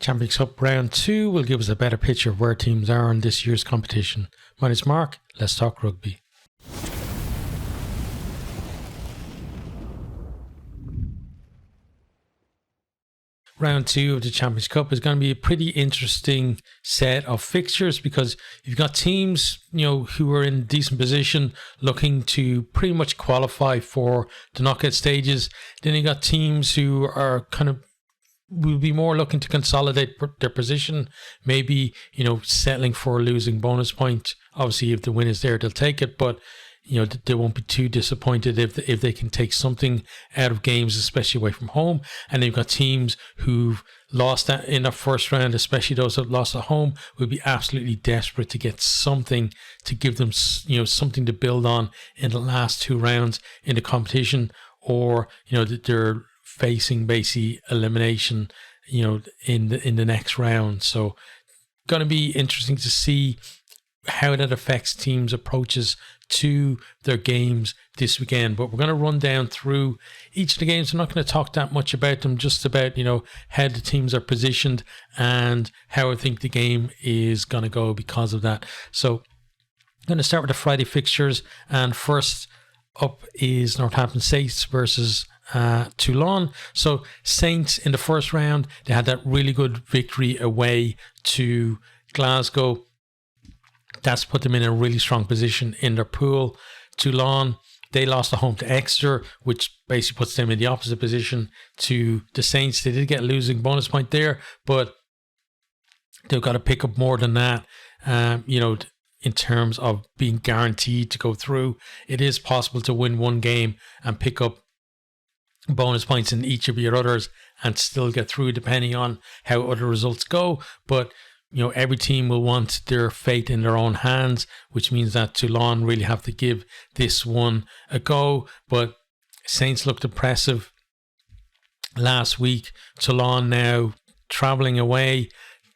Champions Cup Round 2 will give us a better picture of where teams are in this year's competition. My name is Mark, let's talk rugby. Round 2 of the Champions Cup is going to be a pretty interesting set of fixtures because you've got teams, who are in decent position looking to pretty much qualify for the knockout stages. Then you've got teams who are will be more looking to consolidate their position, maybe, settling for a losing bonus point. Obviously, if the win is there, they'll take it, but they won't be too disappointed if they can take something out of games, especially away from home. And they've got teams who've lost that in the first round, especially those that lost at home, will be absolutely desperate to get something to give them, something to build on in the last 2 rounds in the competition, or they're facing basically elimination, in the next round. So, going to be interesting to see how that affects teams' approaches to their games this weekend. But we're going to run down through each of the games. I'm not going to talk that much about them, just about, how the teams are positioned and how I think the game is going to go because of that. So I'm going to start with the Friday fixtures, and first up is Northampton Saints versus Toulon. So Saints in the first round, they had that really good victory away to Glasgow. That's put them in a really strong position in their pool. Toulon, they lost at home to Exeter, which basically puts them in the opposite position to the Saints. They did get a losing bonus point there, but they've got to pick up more than that, in terms of being guaranteed to go through. It is possible to win one game and pick up bonus points in each of your others and still get through, depending on how other results go. But every team will want their fate in their own hands, which means that Toulon really have to give this one a go. But Saints looked impressive last week. Toulon now travelling away.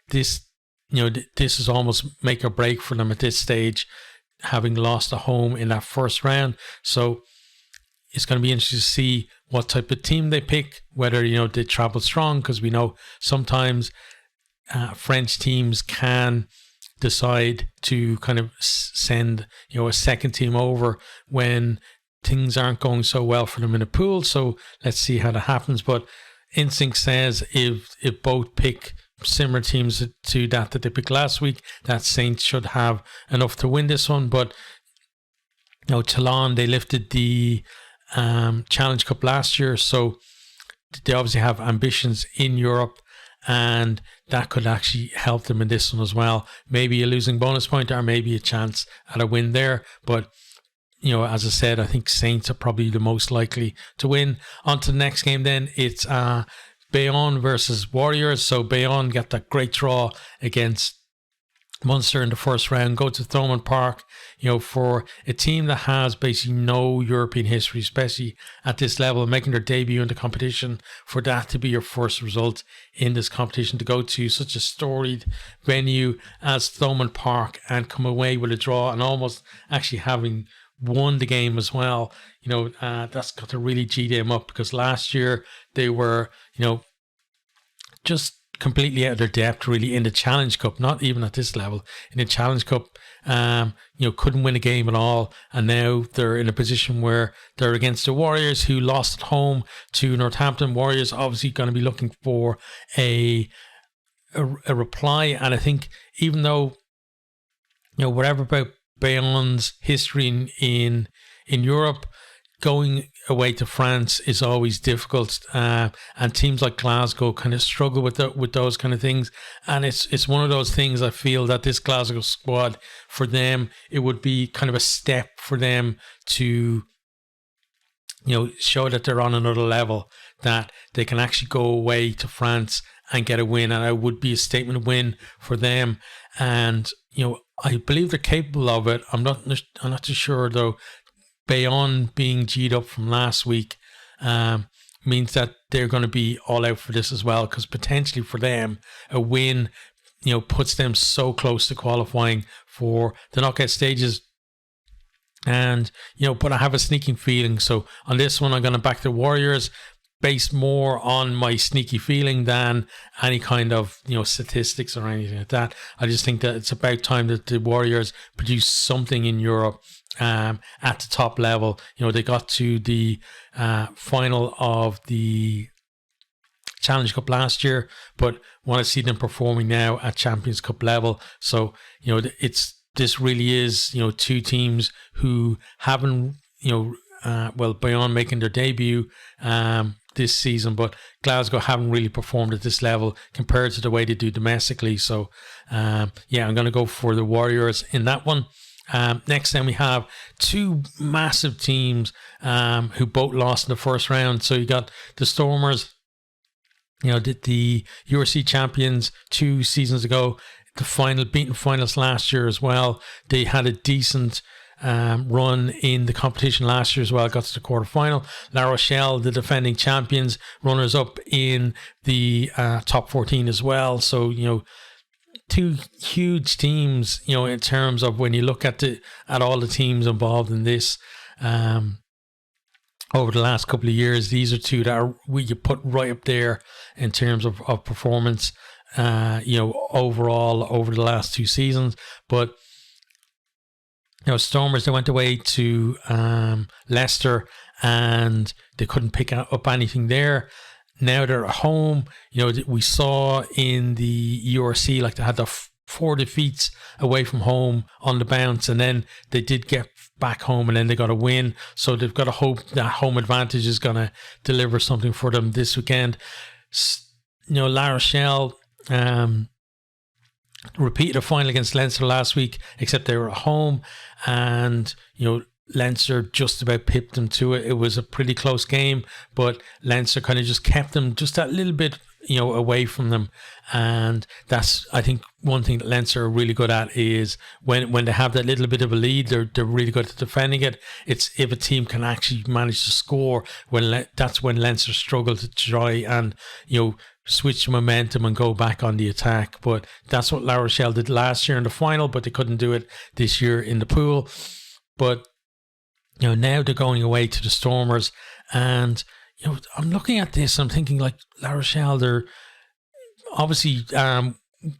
This is almost make or break for them at this stage, having lost at home in that first round. So it's going to be interesting to see what type of team they pick, whether, they travel strong, because we know sometimes French teams can decide to kind of send, a second team over when things aren't going so well for them in a pool. So let's see how that happens. But instinct says if both pick similar teams to that they picked last week, that Saints should have enough to win this one. But Toulon, they lifted the Challenge Cup last year, so they obviously have ambitions in Europe, and that could actually help them in this one as well. Maybe a losing bonus point, or maybe a chance at a win there. But, as I said, I think Saints are probably the most likely to win. On to the next game then. It's Bayonne versus Warriors. So Bayonne got that great draw against Munster in the first round, go to Thomond Park, for a team that has basically no European history, especially at this level, making their debut in the competition, for that to be your first result in this competition, to go to such a storied venue as Thomond Park and come away with a draw, and almost actually having won the game as well, that's got to really G them up, because last year they were, just completely out of their depth really in the Challenge Cup, not even at this level. In the Challenge Cup, couldn't win a game at all, and now they're in a position where they're against the Warriors, who lost at home to Northampton. Warriors obviously going to be looking for a reply, and I think even though whatever about Bayonne's history in Europe, going away to France is always difficult, and teams like Glasgow kind of struggle with those kind of things. And it's one of those things, I feel, that this Glasgow squad, for them, it would be kind of a step for them to show that they're on another level, that they can actually go away to France and get a win, and it would be a statement win for them. And I believe they're capable of it. I'm not too sure though. Bayonne being G'd up from last week means that they're going to be all out for this as well, because potentially for them a win puts them so close to qualifying for the knockout stages. And but I have a sneaking feeling, so on this one I'm going to back the Warriors. based more on my sneaky feeling than any kind of, statistics or anything like that. I just think that it's about time that the Warriors produce something in Europe at the top level. They got to the final of the Challenge Cup last year, but want to see them performing now at Champions Cup level. So, this really is, two teams who haven't, Bayonne making their debut this season, but Glasgow haven't really performed at this level compared to the way they do domestically. So, I'm going to go for the Warriors in that one. Next, then we have two massive teams who both lost in the first round. So you got the Stormers, the URC champions 2 seasons ago, beaten finals last year as well. They had a decent run in the competition last year as well, got to the quarterfinal. La Rochelle, the defending champions, runners up in the top 14 as well. So, two huge teams, in terms of when you look at all the teams involved in this over the last couple of years. These are two that you put right up there in terms of performance, overall over the last 2 seasons. But Stormers, they went away to Leicester and they couldn't pick up anything there. Now they're at home. We saw in the URC, like they had the 4 defeats away from home on the bounce, and then they did get back home and then they got a win. So they've got to hope that home advantage is going to deliver something for them this weekend. La Rochelle repeated a final against Leinster last week, except they were at home, and Leinster just about pipped them to it. It was a pretty close game, but Leinster kind of just kept them just that little bit, away from them. And that's, I think, one thing that Leinster are really good at is when they have that little bit of a lead, they're really good at defending it. It's if a team can actually manage to score, that's when Leinster struggle to try and, switch the momentum and go back on the attack. But that's what La Rochelle did last year in the final, but they couldn't do it this year in the pool. But now they're going away to the Stormers, and I'm looking at this, I'm thinking, like, La Rochelle, they're obviously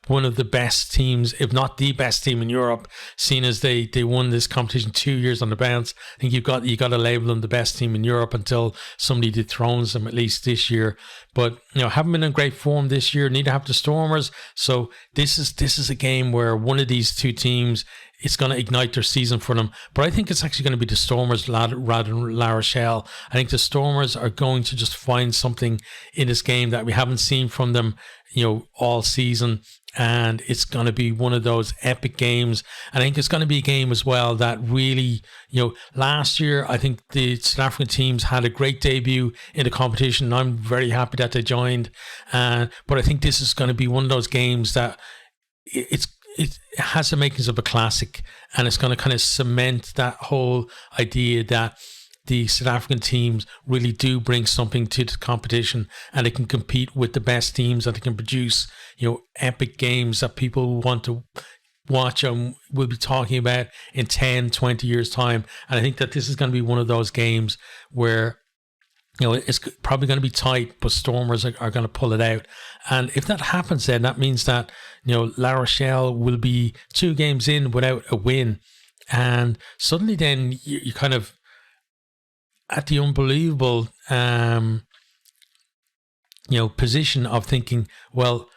one of the best teams, if not the best team in Europe, seeing as they won this competition 2 years on the bounce. I think you got to label them the best team in Europe until somebody dethrones them, at least this year. But haven't been in great form this year. Need to have the Stormers. So this is a game where one of these two teams, it's going to ignite their season for them. But I think it's actually going to be the Stormers rather than La Rochelle. I think the Stormers are going to just find something in this game that we haven't seen from them, all season. And it's going to be one of those epic games. I think it's going to be a game as well that really, last year, I think the South African teams had a great debut in the competition. I'm very happy that they joined. But I think this is going to be one of those games that it has the makings of a classic, and it's going to kind of cement that whole idea that the South African teams really do bring something to the competition, and they can compete with the best teams, and they can produce, epic games that people want to watch and we'll be talking about in 10, 20 years time. And I think that this is going to be one of those games where it's probably going to be tight, but Stormers are going to pull it out. And if that happens, then that means that, La Rochelle will be 2 games in without a win. And suddenly then you kind of at the unbelievable, position of thinking, well,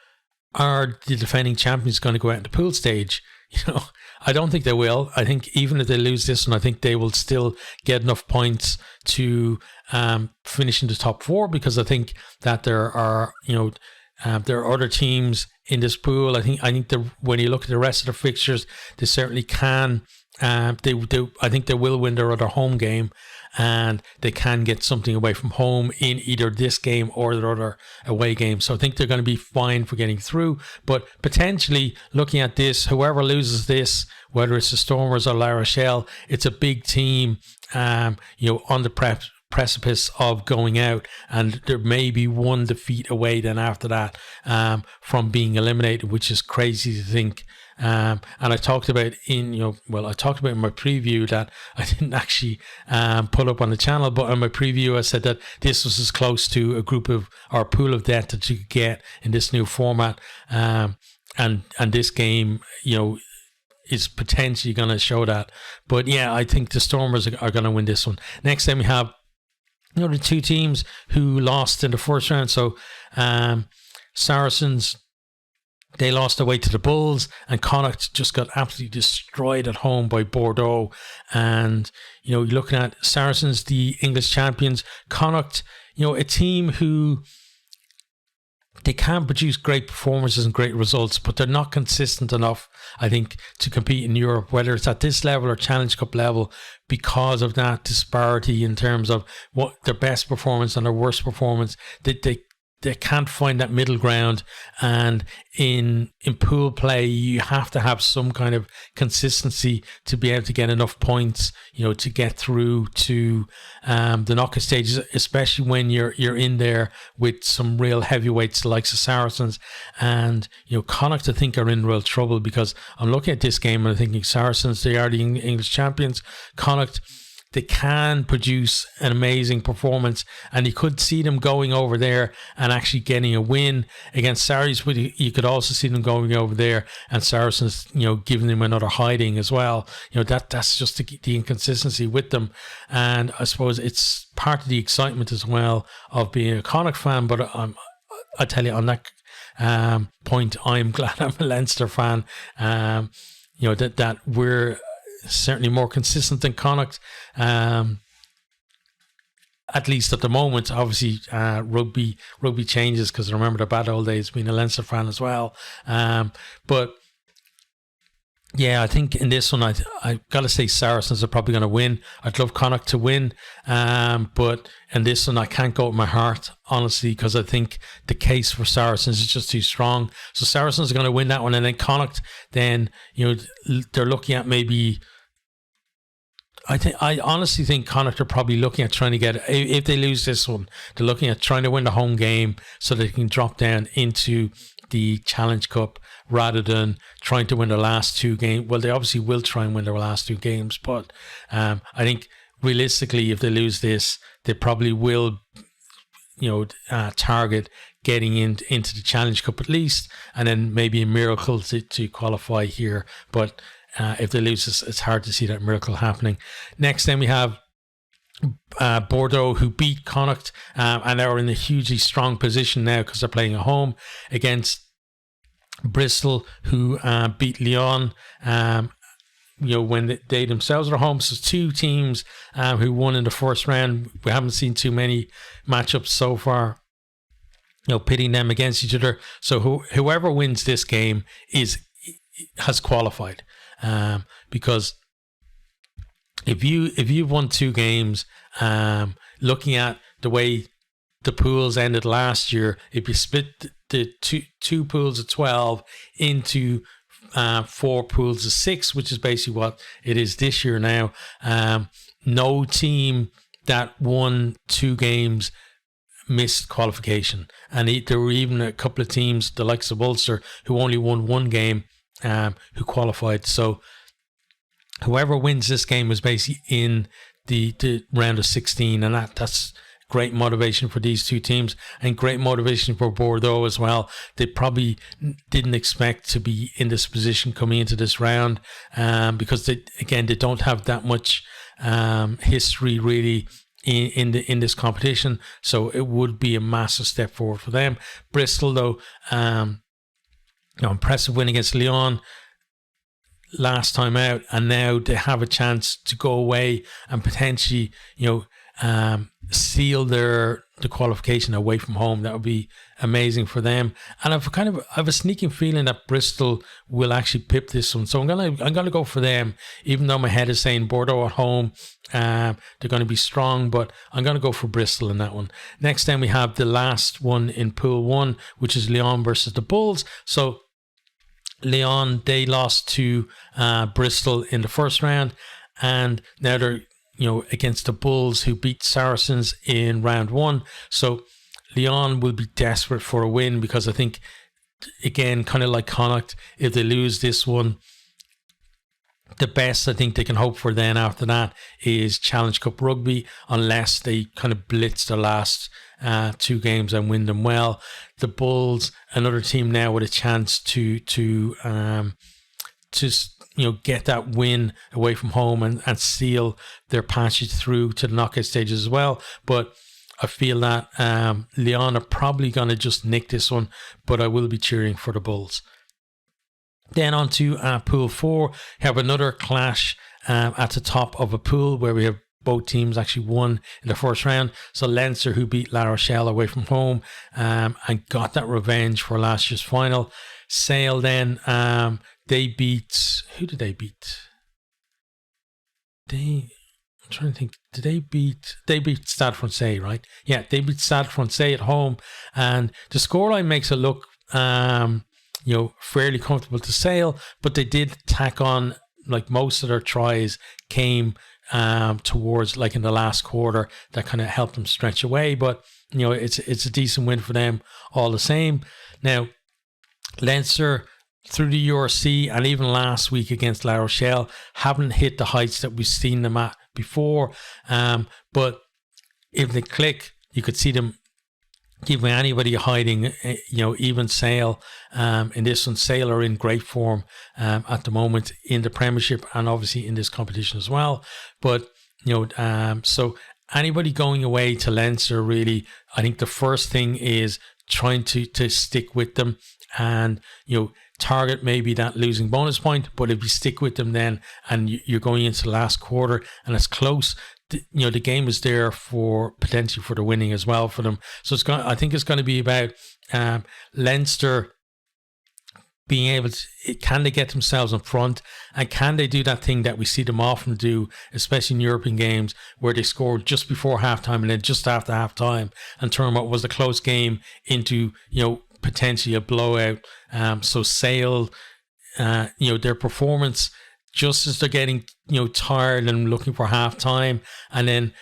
are the defending champions going to go out in the pool stage? I don't think they will. I think even if they lose this one, I think they will still get enough points to finish in the top 4, because I think that there are other teams in this pool. I think when you look at the rest of the fixtures, they certainly can. I think they will win their other home game, and they can get something away from home in either this game or their other away game. So I think they're going to be fine for getting through. But potentially, looking at this, whoever loses this, whether it's the Stormers or La Rochelle, it's a big team, on the precipice of going out, and there may be one defeat away then after that from being eliminated, which is crazy to think. And I talked about in my preview that I didn't actually put up on the channel, but in my preview I said that this was as close to a group of or pool of death that you could get in this new format, and this game is potentially going to show that. But yeah, I think the Stormers are going to win this one. Next time we have the two teams who lost in the first round. So Saracens, they lost away to the Bulls, and Connacht just got absolutely destroyed at home by Bordeaux. And you're looking at Saracens, the English champions, Connacht, a team who they can produce great performances and great results, but they're not consistent enough, I think, to compete in Europe, whether it's at this level or Challenge Cup level, because of that disparity in terms of what their best performance and their worst performance. They can't find that middle ground, and in pool play you have to have some kind of consistency to be able to get enough points, to get through to the knockout stages, especially when you're in there with some real heavyweights like the Saracens. And Connacht, I think, are in real trouble, because I'm looking at this game and I'm thinking Saracens, they are the English champions. Connacht, they can produce an amazing performance, and you could see them going over there and actually getting a win against Saracens, but you could also see them going over there and Saracens, giving them another hiding as well. That's just the inconsistency with them. And I suppose it's part of the excitement as well of being a Connacht fan. But I tell you, on that point, I'm glad I'm a Leinster fan. That we're certainly more consistent than Connacht, at least at the moment. Obviously, rugby changes, because I remember the bad old days being a Leinster fan as well. But yeah, I think in this one, I got to say Saracens are probably going to win. I'd love Connacht to win, but in this one, I can't go with my heart, honestly, because I think the case for Saracens is just too strong. So Saracens are going to win that one, and then Connacht, then they're looking at maybe. I honestly think Connacht are probably looking at trying to get, if they lose this one, they're looking at trying to win the home game so they can drop down into the Challenge Cup rather than trying to win the last two games. Well, they obviously will try and win their last two games, but I think realistically, if they lose this, they probably will, target getting into the Challenge Cup at least, and then maybe a miracle to qualify here. But if they lose this, it's hard to see that miracle happening. Next, then we have Bordeaux, who beat Connacht, and they're in a hugely strong position now because they're playing at home against Bristol, who beat Lyon. When they themselves are home. So two teams who won in the first round. We haven't seen too many matchups so far, pitting them against each other. So whoever wins this game has qualified. Because if you've won two games, looking at the way the pools ended last year, if you split the two pools of 12 into 4 pools of 6, which is basically what it is this year now, no team that won 2 games missed qualification. And there were even a couple of teams, the likes of Ulster, who only won 1 game, who qualified. So whoever wins this game is basically in the round of 16, and that's great motivation for these two teams, and great motivation for Bordeaux as well. They probably didn't expect to be in this position coming into this round, because they don't have that much history really in this competition. So it would be a massive step forward for them. Bristol, though, impressive win against Lyon last time out, and now they have a chance to go away and potentially seal the qualification away from home. That would be amazing for them. And I have a sneaking feeling that Bristol will actually pip this one. So I'm gonna go for them, even though my head is saying Bordeaux at home. They're going to be strong, but I'm going to go for Bristol in that one. Next, then we have the last one in Pool 1, which is Lyon versus the Bulls. So Lyon, they lost to Bristol in the first round, and now they're against the Bulls, who beat Saracens in round 1. So Lyon will be desperate for a win, because I think, again, kind of like Connacht, if they lose this one, the best I think they can hope for then after that is Challenge Cup rugby, unless they kind of blitz the last 2 games and win them well. The Bulls, another team now with a chance to get that win away from home and seal their passage through to the knockout stages as well. But I feel that Lyon are probably going to just nick this one, but I will be cheering for the Bulls. Then on to Pool 4, we have another clash at the top of a pool where we have both teams actually won in the first round. So Leinster, who beat La Rochelle away from home and got that revenge for last year's final. Sale then, they beat, who did they beat? I'm trying to think, they beat Stade Francais, right? Yeah, they beat Stade Francais at home, and the scoreline makes it look fairly comfortable to Sale, but they did tack on, like, most of their tries came towards, like, in the last quarter, that kind of helped them stretch away. But it's a decent win for them all the same. Now Leinster, through the URC and even last week against La Rochelle, haven't hit the heights that we've seen them at before, but if they click, you could see them giving anybody a hiding. Even Sale in this one. Sale are in great form at the moment in the Premiership and obviously in this competition as well. But so anybody going away to Leinster, really, I think the first thing is trying to stick with them and target maybe that losing bonus point. But if you stick with them then, and you're going into the last quarter and it's close, the game is there for potentially for the winning as well for them. So I think it's going to be about Leinster being able to, can they get themselves in front, and can they do that thing that we see them often do, especially in European games, where they score just before halftime and then just after halftime and turn what was a close game into potentially a blowout. So Sale, their performance, just as they're getting tired and looking for halftime, and then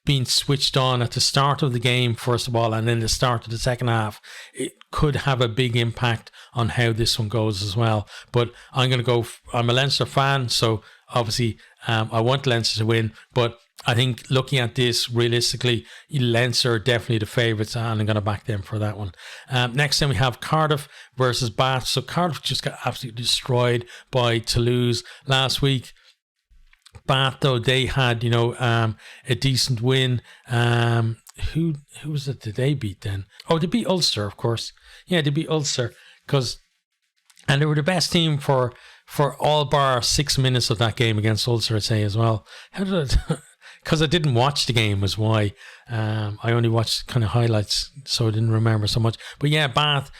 being switched on at the start of the game first of all, and then the start of the second half, it could have a big impact on how this one goes as well. But I'm a Leinster fan, so obviously I want Leinster to win, but I think looking at this realistically, Leinster are definitely the favourites, and I'm going to back them for that one. Next then we have Cardiff versus Bath. So Cardiff just got absolutely destroyed by Toulouse last week. Bath, though, they had a decent win. Who was it that they beat then? Oh, they beat Ulster, of course. Yeah, they beat Ulster and they were the best team for all bar 6 minutes of that game against Ulster, I'd say as well. How did I? Because I didn't watch the game is why. I only watched kind of highlights, so I didn't remember so much. But yeah, Bath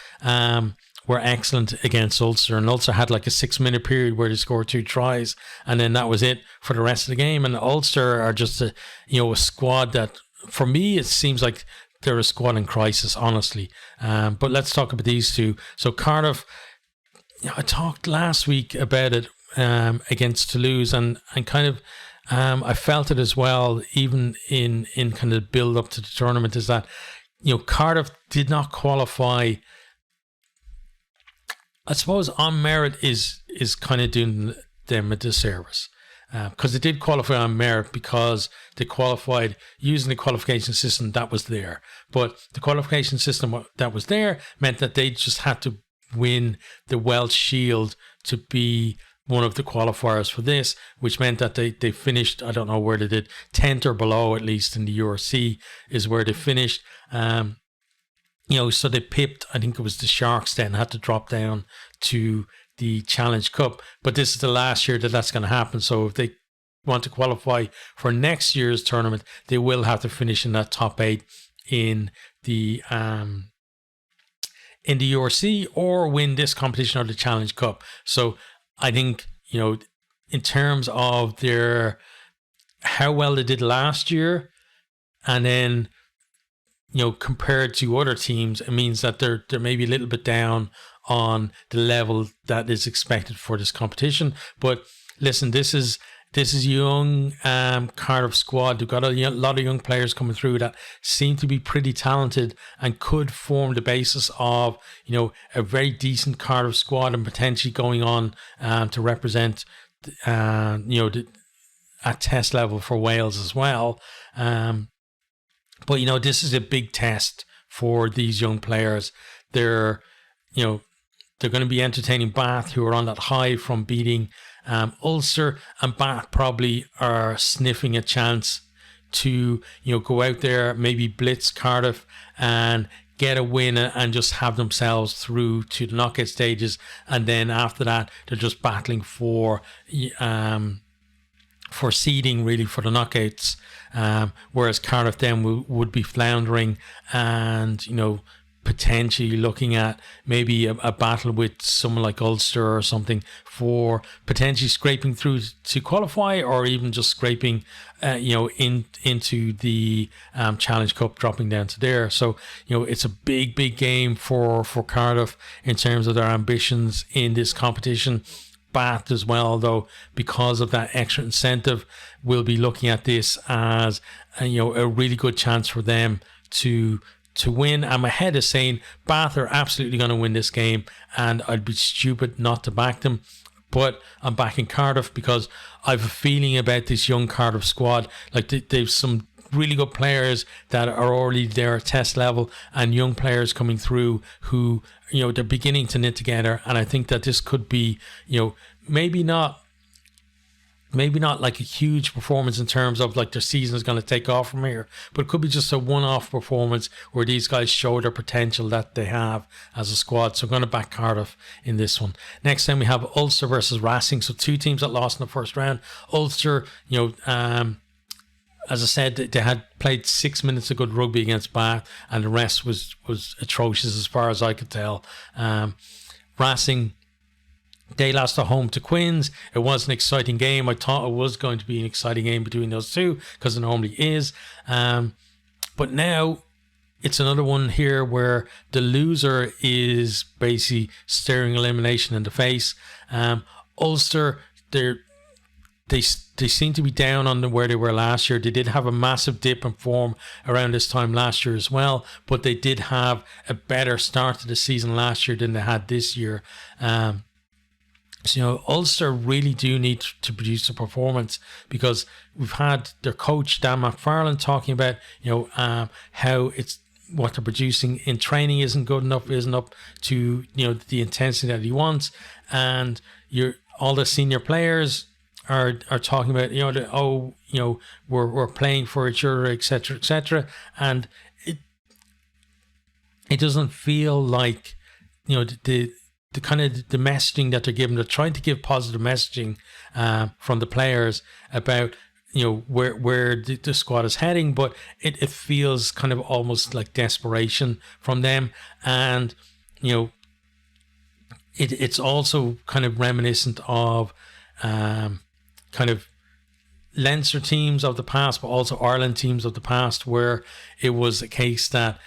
were excellent against Ulster, and Ulster had like a 6 minute period where they scored 2 tries, and then that was it for the rest of the game. And Ulster are just a squad that, for me, it seems like they're a squad in crisis, honestly. But let's talk about these two. So Cardiff, I talked last week about it against Toulouse, and kind of I felt it as well, even in kind of build up to the tournament, is that Cardiff did not qualify. I suppose on merit is kind of doing them a disservice, because they did qualify on merit because they qualified using the qualification system that was there. But the qualification system that was there meant that they just had to win the Welsh Shield to be one of the qualifiers for this, which meant that they finished, I don't know where they did, 10th or below, at least in the URC is where they finished. So they pipped, I think it was the Sharks then, had to drop down to the Challenge Cup. But this is the last year that's going to happen. So if they want to qualify for next year's tournament, they will have to finish in that top 8 in the URC, or win this competition or the Challenge Cup. So I think, in terms of how well they did last year, and then, compared to other teams, it means that they're maybe a little bit down on the level that is expected for this competition. But listen, this is this is young Cardiff squad. They've got a lot of young players coming through that seem to be pretty talented and could form the basis of, a very decent Cardiff squad and potentially going on to represent, at test level for Wales as well. But this is a big test for these young players. They're going to be entertaining Bath, who are on that high from beating Ulster, and Bath probably are sniffing a chance to go out there, maybe blitz Cardiff and get a win and just have themselves through to the knockout stages, and then after that they're just battling for seeding really for the knockouts, whereas Cardiff then would be floundering and potentially looking at maybe a battle with someone like Ulster or something for potentially scraping through to qualify, or even just scraping into the Challenge Cup, dropping down to there. So it's a big game for Cardiff in terms of their ambitions in this competition. Bath as well, though, because of that extra incentive, will be looking at this as a really good chance for them to win. And my head is saying Bath are absolutely going to win this game, and I'd be stupid not to back them. But I'm backing Cardiff because I have a feeling about this young Cardiff squad. Like they've some really good players that are already there at test level, and young players coming through who they're beginning to knit together. And I think that this could be maybe not like a huge performance in terms of like their season is going to take off from here, but it could be just a one-off performance where these guys show their potential that they have as a squad. So I'm going to back Cardiff in this one. Next time we have Ulster versus Racing. So two teams that lost in the first round. Ulster, as I said, they had played 6 minutes of good rugby against Bath, and the rest was atrocious as far as I could tell. Racing, they lost at home to Quins. It was an exciting game. I thought it was going to be an exciting game between those two, because it normally is. But now it's another one here where the loser is basically staring elimination in the face. Ulster, they seem to be down on where they were last year. They did have a massive dip in form around this time last year as well, but they did have a better start to the season last year than they had this year. So Ulster really do need to produce a performance, because we've had their coach Dan McFarland talking about how it's what they're producing in training isn't good enough, isn't up to the intensity that he wants, and all the senior players are talking about we're playing for each other, etc., and it doesn't feel like the kind of the messaging that they're giving. They're trying to give positive messaging from the players about where the squad is heading, but it feels kind of almost like desperation from them, and it's also kind of reminiscent of kind of Leinster teams of the past, but also Ireland teams of the past, where it was a case that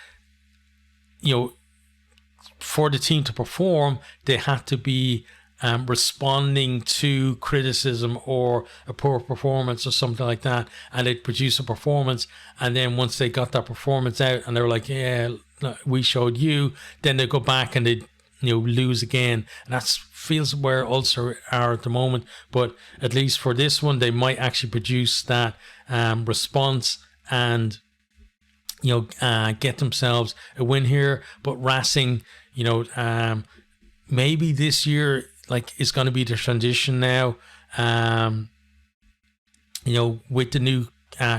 for the team to perform, they had to be responding to criticism or a poor performance or something like that, and they'd produce a performance, and then once they got that performance out and they were like, yeah, we showed you, then they go back and they lose again. And that feels where Ulster are at the moment, but at least for this one they might actually produce that response and get themselves a win here. But Racing, maybe this year is going to be the transition now, with the new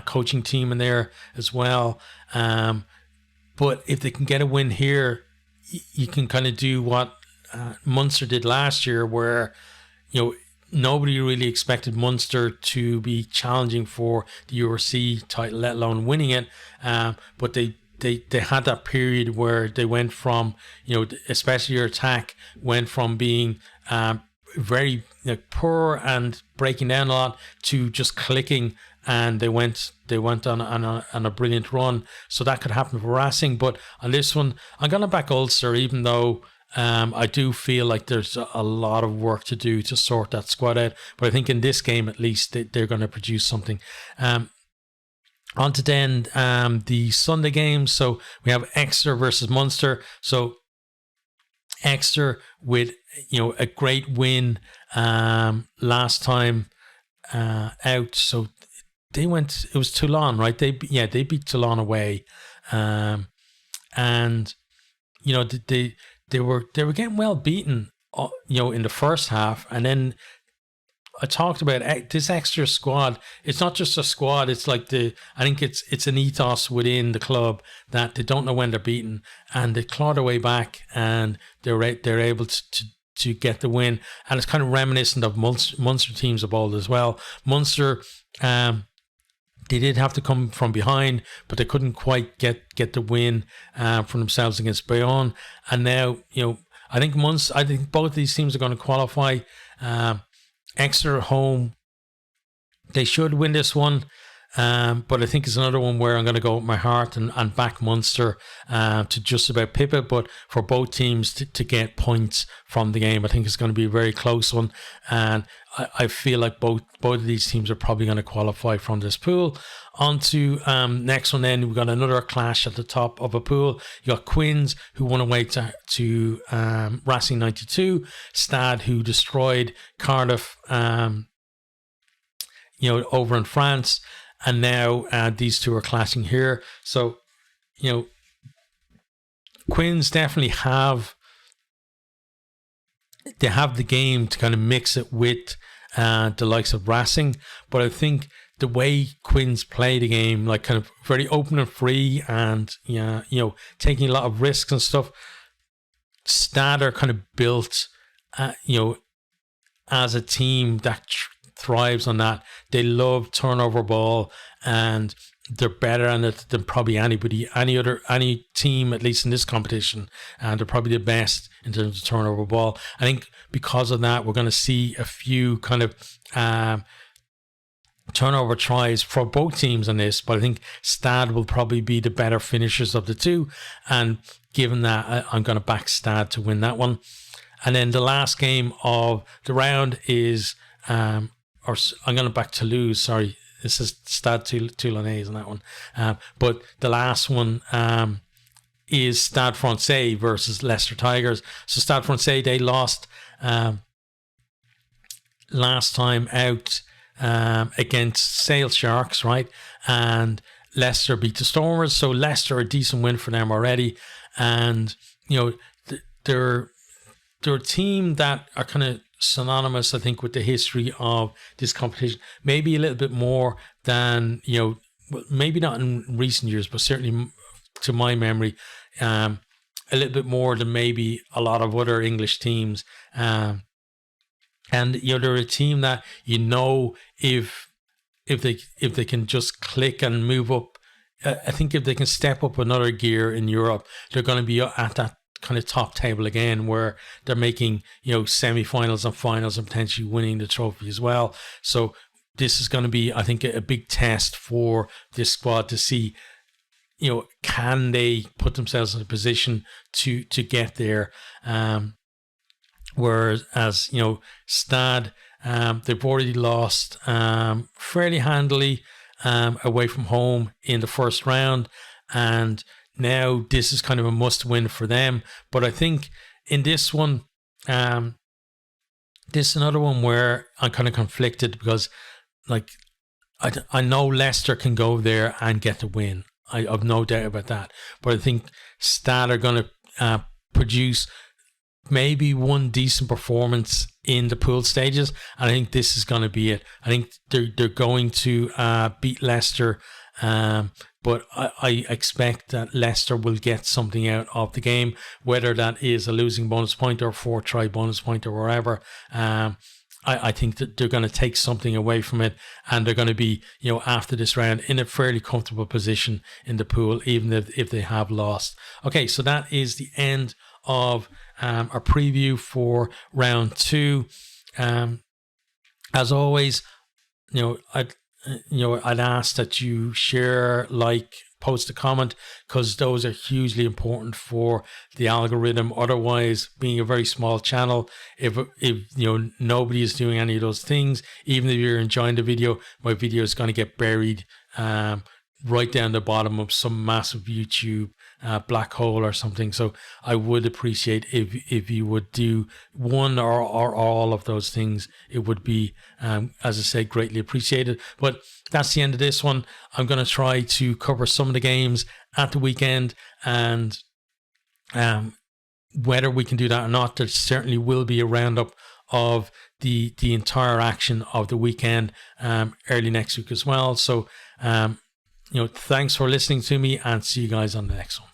coaching team in there as well. But if they can get a win here, you can kind of do what Munster did last year, where nobody really expected Munster to be challenging for the URC title, let alone winning it. But they had that period where they went from, especially your attack went from being very poor and breaking down a lot to just clicking, and they went on a brilliant run. So that could happen for Racing. But on this one, I'm going to back Ulster, even though I do feel like there's a lot of work to do to sort that squad out. But I think in this game, at least, they're going to produce something. On to then the Sunday games. So we have Exeter versus Munster. So Exeter with a great win last time out. So they went. It was Toulon, right? They beat Toulon away, and they were getting well beaten, in the first half, and then I talked about this Exeter squad. It's not just a squad. It's like I think it's an ethos within the club that they don't know when they're beaten, and they claw their way back, and they're able to get the win. And it's kind of reminiscent of Munster teams of old as well. Munster, they did have to come from behind, but they couldn't quite get the win for themselves against Bayonne. And now, I think both these teams are going to qualify. Exeter home, they should win this one, but I think it's another one where I'm going to go with my heart and back Munster to just about pip it. But for both teams to get points from the game, I think it's going to be a very close one, and I feel like both of these teams are probably going to qualify from this pool. On to next one then, we've got another clash at the top of a pool. You got Quins, who won away to Racing 92, Stade, who destroyed Cardiff over in France, and now these two are clashing here. So Quins definitely have the game to kind of mix it with the likes of Racing, but I think the way Quins play the game, like kind of very open and free, and taking a lot of risks and stuff, Stade are kind of built as a team that thrives on that. They love turnover ball, and they're better at it than probably any team, at least in this competition. And they're probably the best in terms of turnover ball. I think because of that, we're going to see a few kind of turnover tries for both teams on this, but I think Stade will probably be the better finishers of the two. And given that, I'm going to back Stade to win that one. And then the last game of the round is, I'm going to back Toulouse. Sorry, this is Stade Toulonnais on that one. But the last one is Stade Francais versus Leicester Tigers. So Stade Francais, they lost last time out against Sale Sharks, right? And Leicester beat the Stormers. So Leicester, a decent win for them already. And, they're a team that are kind of synonymous, I think, with the history of this competition. Maybe a little bit more than, maybe not in recent years, but certainly to my memory, a little bit more than maybe a lot of other English teams. And they're a team that if they can just click and move up, I think if they can step up another gear in Europe, they're going to be at that kind of top table again, where they're making semi-finals and finals and potentially winning the trophy as well. So this is going to be, I think, a big test for this squad to see, can they put themselves in a position to get there. Whereas Stade, they've already lost fairly handily away from home in the first round, and now this is kind of a must-win for them. But I think in this one, this is another one where I'm kind of conflicted, because I know Leicester can go there and get the win. I have no doubt about that. But I think Stade are going to produce maybe one decent performance in the pool stages, and I think this is going to be it. I think they're going to beat Leicester, but I expect that Leicester will get something out of the game, whether that is a losing bonus point or 4-try bonus point or wherever. I think that they're going to take something away from it, and they're going to be, after this round, in a fairly comfortable position in the pool, even if they have lost. Okay, so that is the end of our preview for round 2. As always, I'd ask that you share, like, post a comment, because those are hugely important for the algorithm. Otherwise, being a very small channel, if nobody is doing any of those things, even if you're enjoying the video, my video is going to get buried right down the bottom of some massive YouTube black hole or something. So I would appreciate if you would do one or all of those things. It would be, as I said, greatly appreciated. But that's the end of this one. I'm going to try to cover some of the games at the weekend, and whether we can do that or not, there certainly will be a roundup of the entire action of the weekend early next week as well. So thanks for listening to me, and see you guys on the next one.